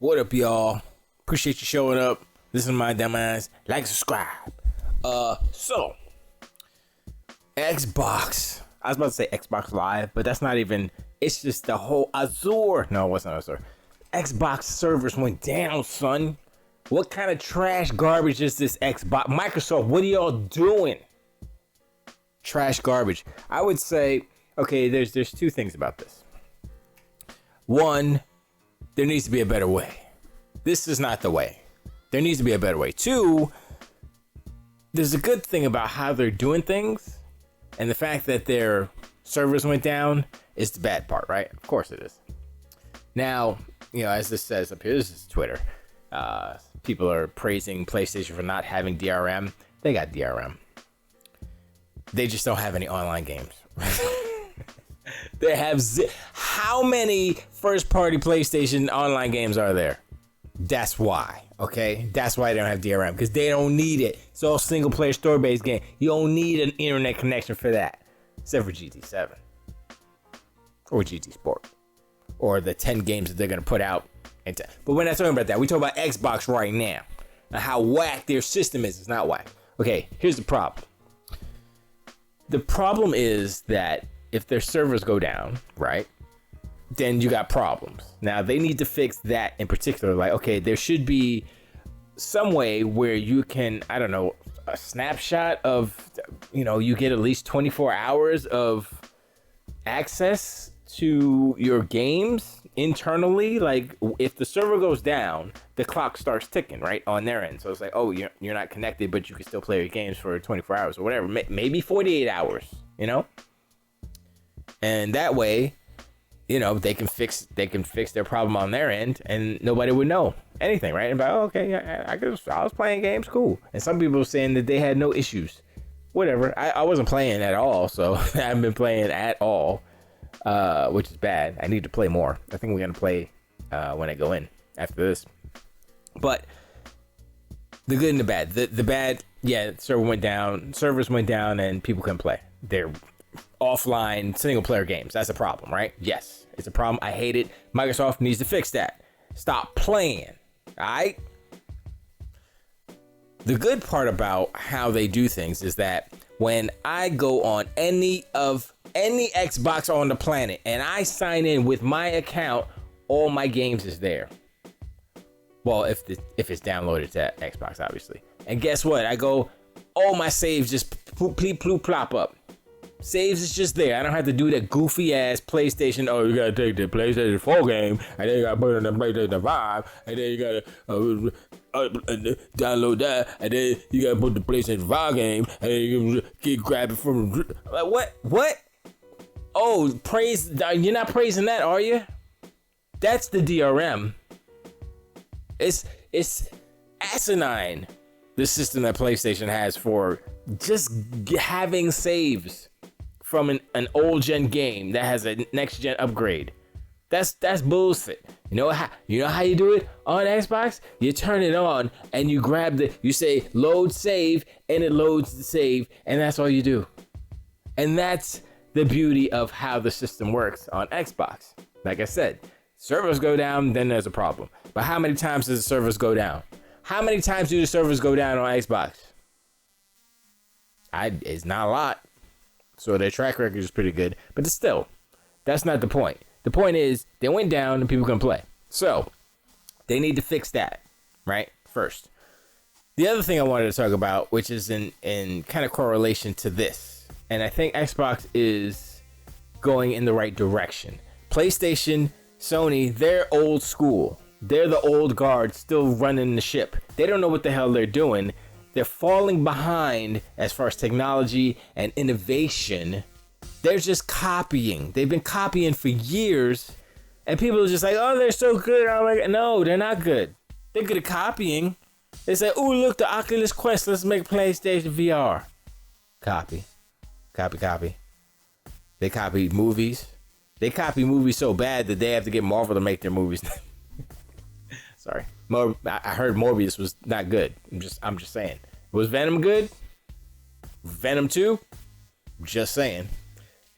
What up, y'all? Appreciate you showing up. Listen to my dumbass. Like and subscribe. So Xbox. I was about to say Xbox Live, but that's not even. It's just the whole Azure. No, it wasn't Azure. Xbox servers went down, son. What kind of trash garbage is this Xbox? Microsoft, what are y'all doing? Trash garbage. I would say, okay, there's two things about this. One, there needs to be a better way. This is not the way. There needs to be a better way. Two, there's a good thing about how they're doing things, and the fact that their servers went down is the bad part, right? Of course it is. Now, you know, as this says up here, this is Twitter. People are praising PlayStation for not having DRM. They got DRM. They just don't have any online games. They have how many first-party PlayStation online games are there? That's why, okay? That's why they don't have DRM, because they don't need it. It's all single-player story-based game. You don't need an internet connection for that, except for GT7 or GT Sport or the 10 games that they're gonna put out. But we're not talking about that. We're talking about Xbox right now and how whack their system is. It's not whack. Okay, here's the problem. The problem is that if their servers go down, right, then you got problems. Now, they need to fix that in particular. Like, okay, there should be some way where you can, I don't know, a snapshot of, you know, you get at least 24 hours of access to your games internally. Like, if the server goes down, the clock starts ticking, right, on their end. So it's like, oh, you're not connected, but you can still play your games for 24 hours or whatever. Maybe 48 hours, you know? And that way, you know, they can fix their problem on their end, and nobody would know anything, right? And oh, okay, I was playing games, cool. And some people were saying that they had no issues. Whatever. I wasn't playing at all, so I haven't been playing at all, which is bad. I need to play more. I think we're gonna play when I go in after this. But the good and the bad. The bad, yeah, servers went down, and people couldn't play. They're offline single player games. That's a problem, right? Yes, it's a problem. I hate it. Microsoft needs to fix that. Stop playing. All right. The good part about how they do things is that when I go on any Xbox on the planet and I sign in with my account, all my games is there. Well, if it's downloaded to Xbox, obviously. And guess what? I go, all my saves just plop up. Saves is just there. I don't have to do that goofy ass PlayStation. Oh, you gotta take the PlayStation 4 game, and then you gotta put it on the PlayStation 5, and then you gotta download that, and then you gotta put the PlayStation 5 game, and then you can grab it from. Like, what? Oh, praise! You're not praising that, are you? That's the DRM. It's asinine. The system that PlayStation has for just having saves from an old gen game that has a next gen upgrade. That's bullshit. You know how you do it on Xbox? You turn it on and you grab you say load save, and it loads the save, and that's all you do. And that's the beauty of how the system works on Xbox. Like I said, servers go down, then there's a problem. But how many times does the servers go down? How many times do the servers go down on Xbox? It's not a lot. So their track record is pretty good. But still, that's not the point. The point is, they went down and people can play. So, they need to fix that, right? First. The other thing I wanted to talk about, which is in kind of correlation to this, and I think Xbox is going in the right direction. PlayStation, Sony, they're old school. They're the old guard still running the ship. They don't know what the hell they're doing. They're falling behind as far as technology and innovation. They're just copying. They've been copying for years. And people are just like, oh, they're so good. I'm like, no, they're not good. They're good at copying. They say, oh, look, the Oculus Quest. Let's make PlayStation VR. Copy. They copy movies. They copy movies so bad that they have to get Marvel to make their movies. Sorry. I heard Morbius was not good. I'm just saying. Was Venom good? Venom 2? Just saying.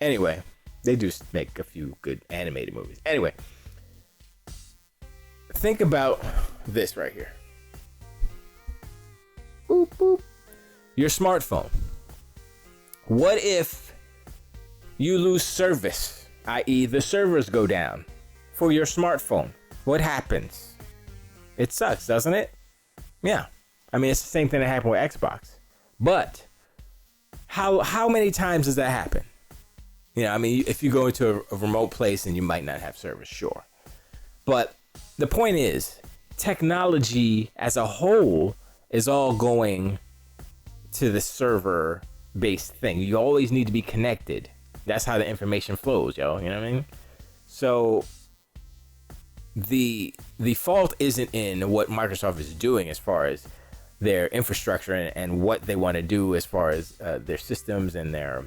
Anyway, they do make a few good animated movies. Anyway, think about this right here. Boop, boop. Your smartphone. What if you lose service, i.e. the servers go down for your smartphone? What happens? It sucks, doesn't it? Yeah. I mean, it's the same thing that happened with Xbox. But how many times does that happen? You know, I mean, if you go into a remote place and you might not have service, sure. But the point is, technology as a whole is all going to the server-based thing. You always need to be connected. That's how the information flows, yo. You know what I mean? So the fault isn't in what Microsoft is doing as far as their infrastructure and what they want to do as far as their systems and their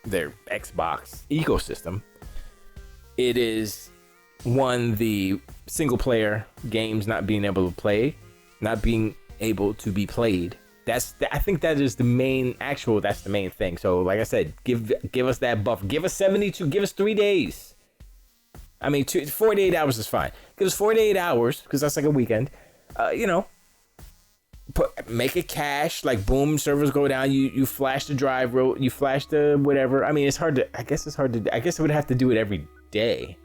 Xbox ecosystem. It is the single player games not being able to play, not being able to be played. I think that is the main that's the main thing. So like I said, give us that buffer. Give us 72, give us 3 days. I mean, 48 hours is fine. Give us 48 hours because that's like a weekend. You know, make it cache, like boom, servers go down, you flash the drive, you flash the whatever. I mean, I guess I would have to do it every day.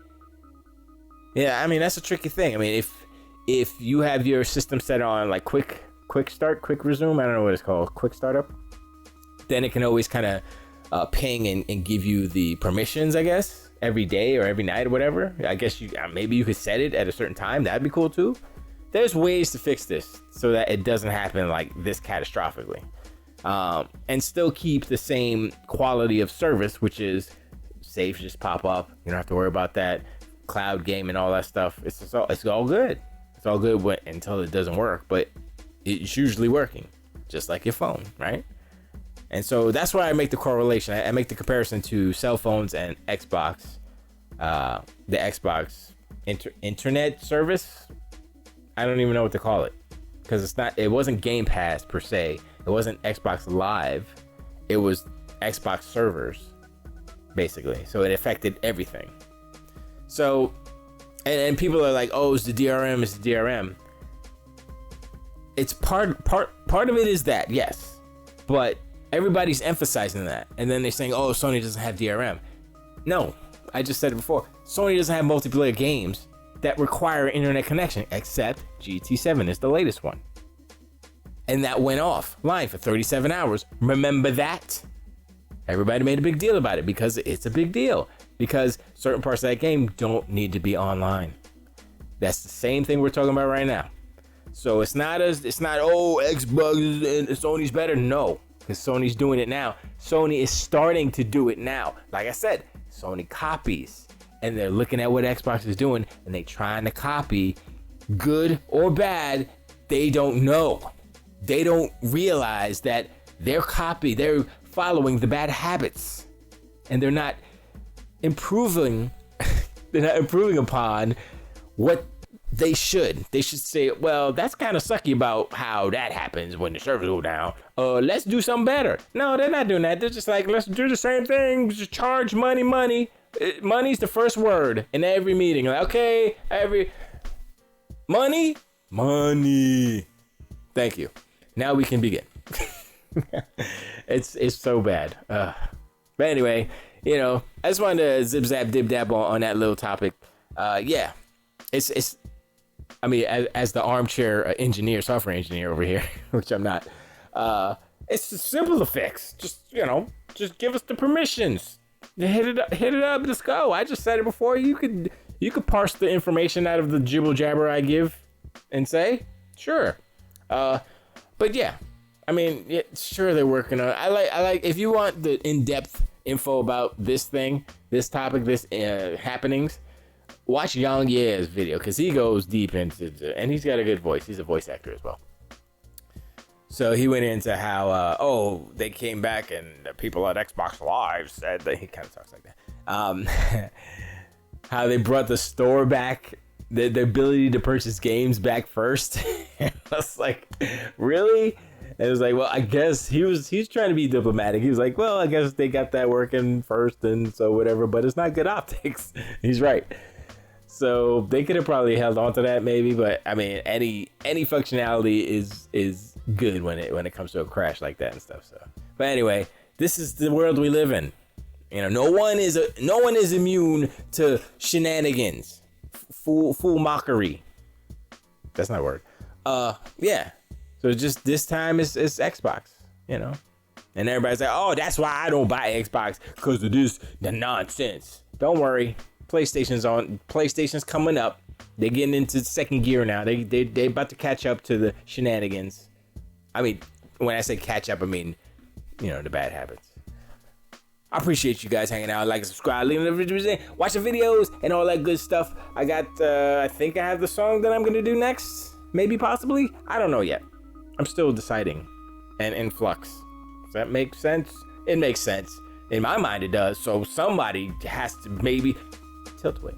Yeah, I mean, that's a tricky thing. I mean, if you have your system set on like quick start, quick resume, I don't know what it's called, quick startup, then it can always kind of ping and give you the permissions, I guess, every day or every night or whatever. I guess maybe you could set it at a certain time. That'd be cool too. There's ways to fix this so that it doesn't happen like this catastrophically, and still keep the same quality of service, which is saves just pop up. You don't have to worry about that cloud game and all that stuff. It's all good. It's all good until it doesn't work, but it's usually working, just like your phone, right? And so that's why I make the correlation. I make the comparison to cell phones and Xbox, the Xbox internet service. I don't even know what to call it because it wasn't Game Pass per se. It wasn't Xbox Live. It was Xbox servers, basically. So it affected everything. So, and people are like, oh, it's the DRM, it's the DRM. It's part of it is that, yes. But everybody's emphasizing that. And then they're saying, oh, Sony doesn't have DRM. No, I just said it before. Sony doesn't have multiplayer games that require internet connection, except GT7 is the latest one. And that went offline for 37 hours. Remember that? Everybody made a big deal about it because it's a big deal. Because certain parts of that game don't need to be online. That's the same thing we're talking about right now. So it's not Xbox and Sony's better. No, because Sony's doing it now. Sony is starting to do it now. Like I said, Sony copies. And they're looking at what Xbox is doing, and they trying to copy, good or bad. They don't know. They don't realize that they're following the bad habits, and they're not improving. They're not improving upon what they should. They should say, well, that's kind of sucky about how that happens when the servers go down. Let's do something better. No, they're not doing that. They're just like, let's do the same thing. Just charge money. Money's the first word in every meeting. Like, okay, money. Thank you. Now we can begin. It's so bad. But anyway, you know, I just wanted to zip zap dib dab on that little topic. Yeah, it's. I mean, as the armchair software engineer over here, which I'm not. It's simple to fix. Just give us the permissions. Hit it up, let's go. I just said it before. You could parse the information out of the jibble jabber I give and say, sure. But yeah, I mean, yeah, sure they're working on it. I like if you want the in-depth info about this topic, happenings, watch Yang Ye's video because he goes deep into and he's got a good voice. He's a voice actor as well. So he went into how, they came back and the people at Xbox Live said that he kind of talks like that. How they brought the store back, the ability to purchase games back first. I was like, really? And it was like, well, I guess he's trying to be diplomatic. He was like, well, I guess they got that working first and so whatever, but it's not good optics. He's right. So they could have probably held on to that maybe, but I mean, any functionality is good when it comes to a crash like that and stuff. So, but anyway, this is the world we live in. You know, no one is immune to shenanigans, fool mockery. That's not a word. Yeah. So just this time it's Xbox. You know, and everybody's like, oh, that's why I don't buy Xbox, because of this the nonsense. Don't worry. PlayStation's coming up. They're getting into second gear now. They about to catch up to the shenanigans. I mean, when I say catch up, I mean, you know, the bad habits. I appreciate you guys hanging out. Like, subscribe, leave the videos, watch the videos, and all that good stuff. I think I have the song that I'm gonna do next. Maybe, possibly. I don't know yet. I'm still deciding and in flux. Does that make sense? It makes sense. In my mind, it does. So somebody has to maybe tilt away.